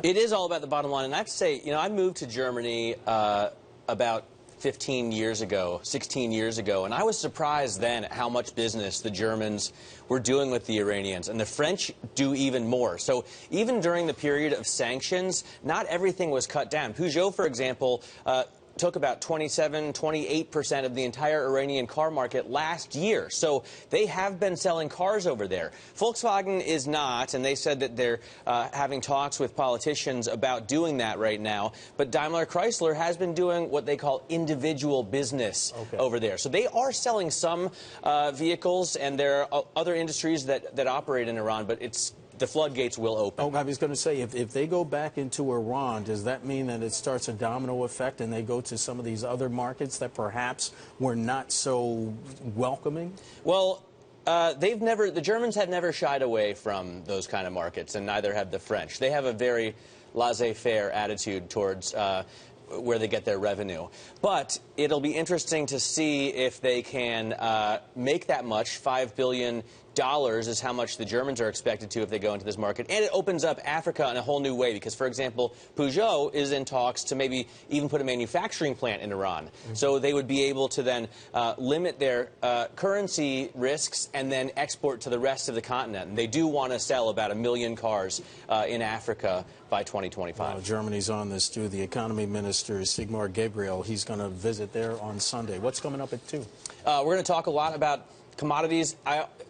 It is all about the bottom line, and I have to say, I moved to Germany about 15 years ago, 16 years ago, and I was surprised then at how much business the Germans were doing with the Iranians, and the French do even more. So even during the period of sanctions, not everything was cut down. Peugeot, for example, took about 28% of the entire Iranian car market last year. So they have been selling cars over there. Volkswagen is not, and they said that they're having talks with politicians about doing that right now. But Daimler Chrysler has been doing what they call individual business over there. So they are selling some vehicles, and there are other industries that operate in Iran, but the floodgates will open. Oh, I was going to say, if they go back into Iran, does that mean that it starts a domino effect and they go to some of these other markets that perhaps were not so welcoming? Well, the Germans have never shied away from those kind of markets, and neither have the French. They have a very laissez-faire attitude towards where they get their revenue. But it'll be interesting to see if they can make that much. $5 billion is how much the Germans are expected to if they go into this market. And it opens up Africa in a whole new way because, for example, Peugeot is in talks to maybe even put a manufacturing plant in Iran. So they would be able to then limit their currency risks and then export to the rest of the continent. And they do want to sell about 1 million cars in Africa by 2025. Well, Germany's on this, too. The economy minister, Sigmar Gabriel, he's going to visit there on Sunday. What's coming up at 2? We're going to talk a lot about commodities.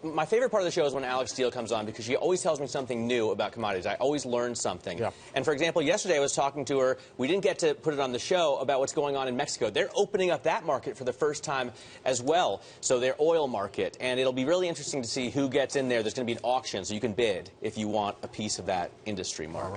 My favorite part of the show is when Alex Steele comes on because she always tells me something new about commodities. I always learn something. Yeah. And for example, yesterday I was talking to her. We didn't get to put it on the show about what's going on in Mexico. They're opening up that market for the first time as well. So their oil market. And it'll be really interesting to see who gets in there. There's going to be an auction so you can bid if you want a piece of that industry, Mark.